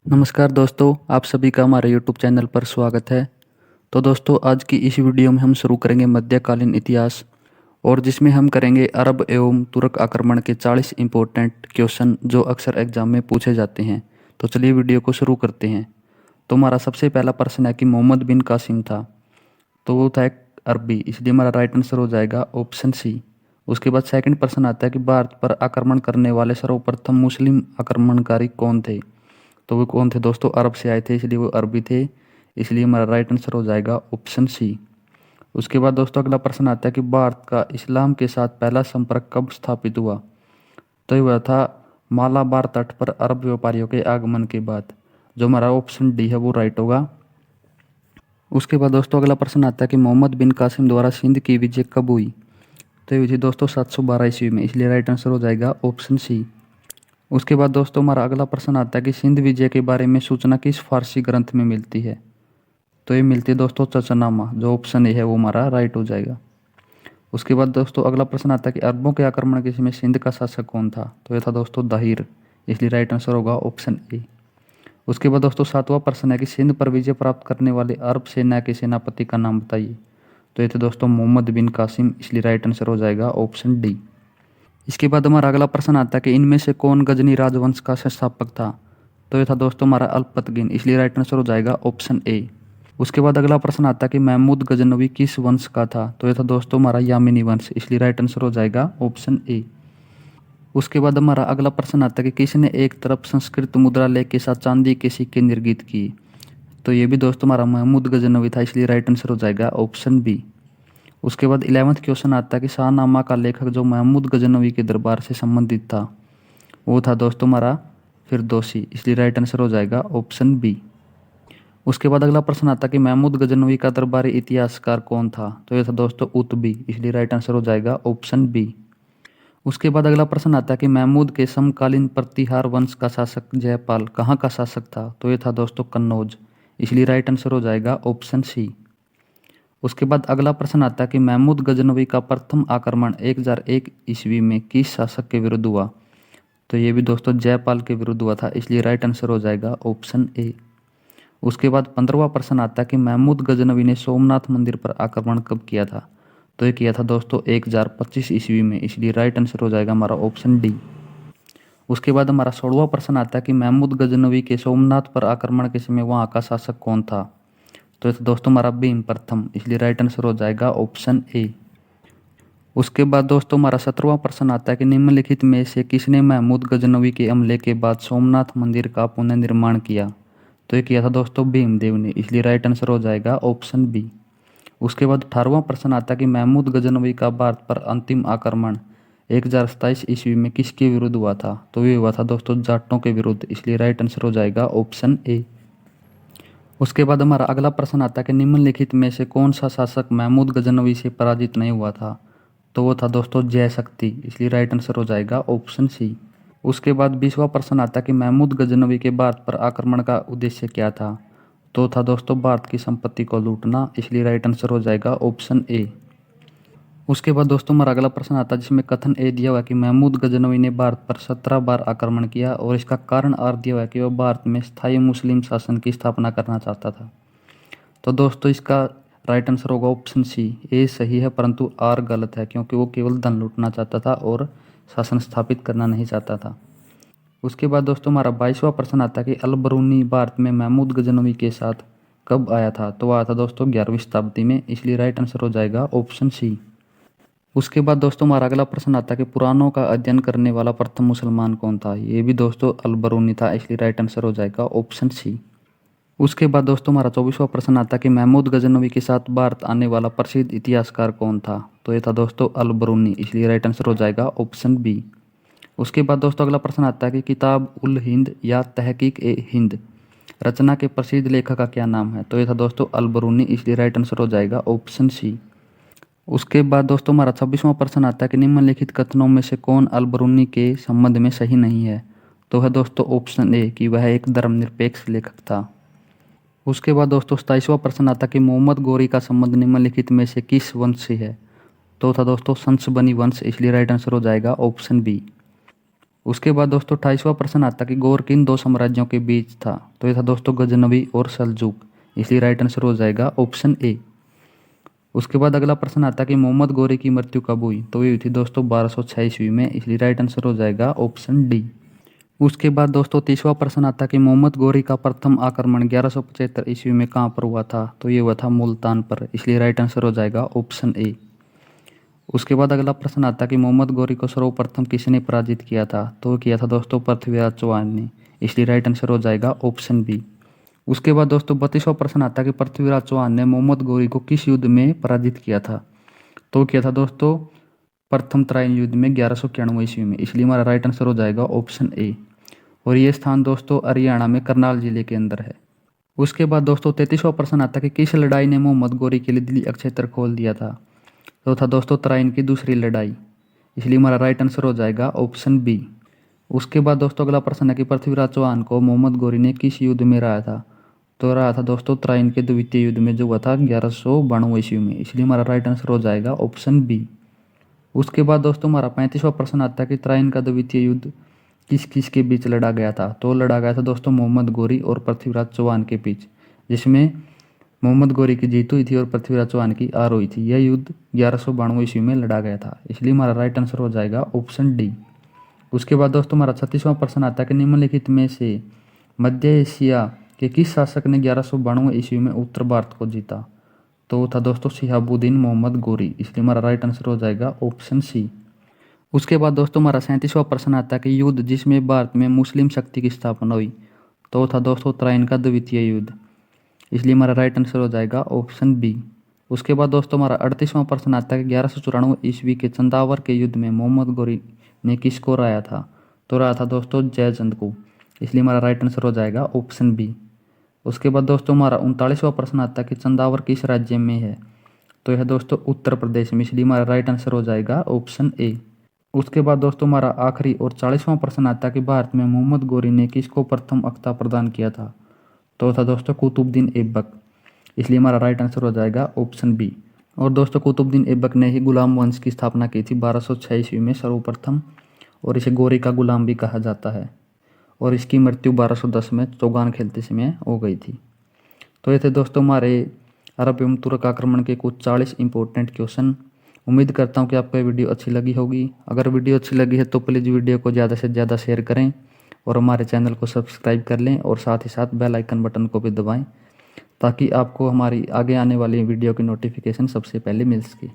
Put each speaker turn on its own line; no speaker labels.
नमस्कार दोस्तों, आप सभी का हमारे YouTube चैनल पर स्वागत है। तो दोस्तों, आज की इस वीडियो में हम शुरू करेंगे मध्यकालीन इतिहास, और जिसमें हम करेंगे अरब एवं तुर्क आक्रमण के 40 इंपॉर्टेंट क्वेश्चन जो अक्सर एग्जाम में पूछे जाते हैं। तो चलिए वीडियो को शुरू करते हैं। तो हमारा सबसे पहला प्रश्न है कि मोहम्मद बिन कासिम था, तो वो था एक अरबी, इसलिए हमारा राइट आंसर हो जाएगा ऑप्शन सी। उसके बाद सेकंड प्रश्न आता है कि भारत पर आक्रमण करने वाले सर्वप्रथम मुस्लिम आक्रमणकारी कौन थे। तो वो कौन थे दोस्तों, अरब से आए थे, इसलिए वो अरबी थे, इसलिए हमारा राइट आंसर हो जाएगा ऑप्शन सी। उसके बाद दोस्तों अगला प्रश्न आता है कि भारत का इस्लाम के साथ पहला संपर्क कब स्थापित हुआ। तो ये हुआ था मालाबार तट पर अरब व्यापारियों के आगमन के बाद। जो हमारा ऑप्शन डी है वो राइट होगा। उसके बाद दोस्तों अगला प्रश्न आता है कि मोहम्मद बिन कासिम द्वारा सिंध की विजय कब हुई। तो ये हुई थी दोस्तों 712 ईस्वी में, इसलिए राइट आंसर हो जाएगा ऑप्शन सी। उसके बाद दोस्तों हमारा अगला प्रश्न आता है कि सिंध विजय के बारे में सूचना किस फारसी ग्रंथ में मिलती है। तो ये मिलती है दोस्तों चचनामा, जो ऑप्शन ए है वो हमारा राइट हो जाएगा। उसके बाद दोस्तों अगला प्रश्न आता है कि अरबों के आक्रमण के समय सिंध का शासक कौन था। तो ये था दोस्तों दाहिर, इसलिए राइट आंसर होगा ऑप्शन ए। उसके बाद दोस्तों सातवां प्रश्न है कि सिंध पर विजय प्राप्त करने वाले अरब सेना के सेनापति का नाम बताइए। तो ये थे दोस्तों मोहम्मद बिन कासिम, इसलिए राइट आंसर हो जाएगा ऑप्शन डी। इसके बाद हमारा अगला प्रश्न आता है कि इनमें से कौन गजनी राजवंश का संस्थापक था। तो ये था दोस्तों हमारा अल्पतगिन, इसलिए राइट आंसर हो जाएगा ऑप्शन ए। उसके बाद अगला प्रश्न आता है कि महमूद गजनवी किस वंश का था। तो ये था दोस्तों हमारा यामिनी वंश, इसलिए राइट आंसर हो जाएगा ऑप्शन ए। उसके बाद हमारा अगला प्रश्न आता है कि किसने एक तरफ संस्कृत मुद्रा लेख के साथ चांदी के सिक्के निर्मित किए। तो ये भी दोस्तों हमारा महमूद गजनवी था, इसलिए राइट आंसर हो जाएगा ऑप्शन बी। उसके बाद 11वां क्वेश्चन आता है कि शाहनामा का लेखक जो महमूद गजनवी के दरबार से संबंधित था, वो था दोस्तों हमारा फिरदौसी, इसलिए राइट आंसर हो जाएगा ऑप्शन बी। उसके बाद अगला प्रश्न आता है कि महमूद गजनवी का दरबारी इतिहासकार कौन था। तो ये था दोस्तों उतबी, इसलिए राइट आंसर हो जाएगा ऑप्शन बी। उसके बाद अगला प्रश्न आता है कि महमूद के समकालीन प्रतिहार वंश का शासक जयपाल कहाँ का शासक था। तो ये था दोस्तों कन्नौज, इसलिए राइट आंसर हो जाएगा ऑप्शन सी। उसके बाद अगला प्रश्न आता है कि महमूद गजनवी का प्रथम आक्रमण 1001 ईस्वी में किस शासक के विरुद्ध हुआ। तो ये भी दोस्तों जयपाल के विरुद्ध हुआ था, इसलिए राइट आंसर हो जाएगा ऑप्शन ए। उसके बाद 15वां प्रश्न आता है कि महमूद गजनवी ने सोमनाथ मंदिर पर आक्रमण कब किया था। तो ये किया था दोस्तों 1025 ईस्वी में, इसलिए राइट आंसर हो जाएगा हमारा ऑप्शन डी। उसके बाद हमारा 16वां प्रश्न आता है कि महमूद गजनवी के सोमनाथ पर आक्रमण के समय वहाँ का शासक कौन था। तो दोस्तों हमारा भीम प्रथम, इसलिए राइट आंसर हो जाएगा ऑप्शन ए। उसके बाद दोस्तों हमारा 17वां प्रश्न आता है कि निम्नलिखित में से किसने महमूद गजनवी के हमले के बाद सोमनाथ मंदिर का पुनर्निर्माण किया। तो ये किया था दोस्तों भीमदेव ने, इसलिए राइट आंसर हो जाएगा ऑप्शन बी। उसके बाद 18वां प्रश्न आता है कि महमूद गजनवी का भारत पर अंतिम आक्रमण 1027 ईस्वी में किसके विरुद्ध हुआ था। तो ये हुआ था दोस्तों जाटों के विरुद्ध, इसलिए राइट आंसर हो जाएगा ऑप्शन ए। उसके बाद हमारा अगला प्रश्न आता है कि निम्नलिखित में से कौन सा शासक महमूद गजनवी से पराजित नहीं हुआ था। तो वो था दोस्तों जय शक्ति, इसलिए राइट आंसर हो जाएगा ऑप्शन सी। उसके बाद 20वां प्रश्न आता है कि महमूद गजनवी के भारत पर आक्रमण का उद्देश्य क्या था। तो था दोस्तों भारत की संपत्ति को लूटना, इसलिए राइट आंसर हो जाएगा ऑप्शन ए। उसके बाद दोस्तों हमारा अगला प्रश्न आता है जिसमें कथन ए दिया हुआ है कि महमूद गजनवी ने भारत पर 17 बार आक्रमण किया, और इसका कारण आर दिया हुआ है कि वह भारत में स्थायी मुस्लिम शासन की स्थापना करना चाहता था। तो दोस्तों इसका राइट आंसर होगा ऑप्शन सी। ए सही है परंतु आर गलत है, क्योंकि वो केवल धन लूटना चाहता था और शासन स्थापित करना नहीं चाहता था। उसके बाद दोस्तों हमारा 22वां प्रश्न आता है कि अल बरूनी भारत में महमूद गजनवी के साथ कब आया था। तो आया था दोस्तों 11वीं शताब्दी में, इसलिए राइट आंसर हो जाएगा ऑप्शन सी। उसके बाद दोस्तों हमारा अगला प्रश्न आता है कि पुराणों का अध्ययन करने वाला प्रथम मुसलमान कौन था। ये भी दोस्तों अल बरूनी था, इसलिए राइट आंसर हो जाएगा ऑप्शन सी। उसके बाद दोस्तों हमारा 24वां प्रश्न आता है कि महमूद गजनवी के साथ भारत आने वाला प्रसिद्ध इतिहासकार कौन था। तो ये था दोस्तों अल बरूनी, इसलिए राइट आंसर हो जाएगा ऑप्शन बी। उसके बाद दोस्तों अगला प्रश्न आता है कि किताब उल हिंद या तहकीक ए हिंद रचना के प्रसिद्ध लेखक का क्या नाम है। तो ये था दोस्तों अल बरूनी, इसलिए राइट आंसर हो जाएगा ऑप्शन सी। उसके बाद दोस्तों हमारा 26वां प्रश्न आता है कि निम्नलिखित कथनों में से कौन अल बरूनी के संबंध में सही नहीं है। तो है दोस्तों ऑप्शन ए कि वह एक धर्मनिरपेक्ष लेखक था। उसके बाद दोस्तों 27वां प्रश्न आता है कि मोहम्मद गौरी का संबंध निम्नलिखित में से किस वंश से है। तो था दोस्तों संसबनी वंश, इसलिए राइट आंसर हो जाएगा ऑप्शन बी। उसके बाद दोस्तों 28वां प्रश्न आता कि गौर किन दो साम्राज्यों के बीच था। तो ये था दोस्तों गजनवी और सल्जूक, इसलिए राइट आंसर हो जाएगा ऑप्शन ए। उसके बाद अगला प्रश्न आता कि मोहम्मद गौरी की मृत्यु कब हुई। तो ये हुई थी दोस्तों 1206 ईस्वी में, इसलिए राइट आंसर हो जाएगा ऑप्शन डी। उसके बाद दोस्तों 30वां प्रश्न आता कि मोहम्मद गौरी का प्रथम आक्रमण 1175 ईस्वी में कहाँ पर हुआ था। तो ये हुआ था मुल्तान पर, इसलिए राइट आंसर हो जाएगा ऑप्शन ए। उसके बाद अगला प्रश्न आता कि मोहम्मद गौरी को सर्वप्रथम किसने पराजित किया था। तो किया था दोस्तों पृथ्वीराज चौहान ने, इसलिए राइट आंसर हो जाएगा ऑप्शन बी। उसके बाद दोस्तों 32वां प्रश्न आता कि पृथ्वीराज चौहान ने मोहम्मद गौरी को किस युद्ध में पराजित किया था। तो किया था दोस्तों प्रथम तराइन युद्ध में 1191 ईस्वी में, इसलिए हमारा राइट आंसर हो जाएगा ऑप्शन ए। और ये स्थान दोस्तों हरियाणा में करनाल जिले के अंदर है। उसके बाद दोस्तों 33वां प्रश्न आता कि किस लड़ाई ने मोहम्मद गौरी के लिए दिल्ली अक्षेत्र खोल दिया था। तो था दोस्तों तराइन की दूसरी लड़ाई, इसलिए हमारा राइट आंसर हो जाएगा ऑप्शन बी। उसके बाद दोस्तों अगला प्रश्न है कि पृथ्वीराज चौहान को मोहम्मद गौरी ने किस युद्ध में हराया था। तो रहा था दोस्तों तराइन के द्वितीय युद्ध में, जो हुआ था 1192 ईस्वी में, इसलिए हमारा राइट आंसर हो जाएगा ऑप्शन बी। उसके बाद दोस्तों हमारा 35वां प्रश्न आता है कि तराइन का द्वितीय युद्ध किस किस के बीच लड़ा गया था। तो लड़ा गया था दोस्तों मोहम्मद गौरी और पृथ्वीराज चौहान के बीच, जिसमें मोहम्मद गौरी की जीत हुई थी और पृथ्वीराज चौहान की हार हुई थी। यह युद्ध 1192 ईस्वी में लड़ा गया था, इसलिए हमारा राइट आंसर हो जाएगा ऑप्शन डी। उसके बाद दोस्तों हमारा 36वां प्रश्न आता है कि निम्नलिखित में से मध्य एशिया के किस शासक ने 1192 ईस्वी में उत्तर भारत को जीता। तो था दोस्तों शिहाबुद्दीन मोहम्मद गौरी, इसलिए हमारा राइट आंसर हो जाएगा ऑप्शन सी। उसके बाद दोस्तों हमारा 37वां प्रश्न आता है कि युद्ध जिसमें भारत में मुस्लिम शक्ति की स्थापना हुई। तो था दोस्तों तराइन का द्वितीय युद्ध, इसलिए हमारा राइट आंसर हो जाएगा ऑप्शन बी। उसके बाद दोस्तों हमारा 38वां प्रश्न आता है कि 1194 ईस्वी के चंदावर के युद्ध में मोहम्मद गौरी ने किसको हराया था। तो रहा था दोस्तों जयचंद को, इसलिए हमारा राइट आंसर हो जाएगा ऑप्शन बी। उसके बाद दोस्तों हमारा 39वां प्रश्न आता है कि चंदावर किस राज्य में है। तो यह दोस्तों उत्तर प्रदेश में, इसलिए हमारा राइट आंसर हो जाएगा ऑप्शन ए। उसके बाद दोस्तों हमारा आखिरी और 40वां प्रश्न आता है कि भारत में मोहम्मद गौरी ने किसको प्रथम अख्ता प्रदान किया था। तो था दोस्तों कुतुबुद्दीन ऐबक, इसलिए हमारा राइट आंसर हो जाएगा ऑप्शन बी। और दोस्तों कुतुबुद्दीन ऐबक ने ही गुलाम वंश की स्थापना की थी 1206 ईस्वी में सर्वप्रथम, और इसे गौरी का गुलाम भी कहा जाता है। और इसकी मृत्यु 1210 में चौगान खेलते समय हो गई थी। तो ये थे दोस्तों हमारे अरब एवं तुर्क आक्रमण के कुछ 40 इंपॉर्टेंट क्वेश्चन। उम्मीद करता हूँ कि आपको ये वीडियो अच्छी लगी होगी। अगर वीडियो अच्छी लगी है तो प्लीज़ वीडियो को ज़्यादा से ज़्यादा शेयर करें और हमारे चैनल को सब्सक्राइब कर लें और साथ ही साथ बेल आइकन बटन को भी दबाएं, ताकि आपको हमारी आगे आने वाली वीडियो की नोटिफिकेशन सबसे पहले मिल सके।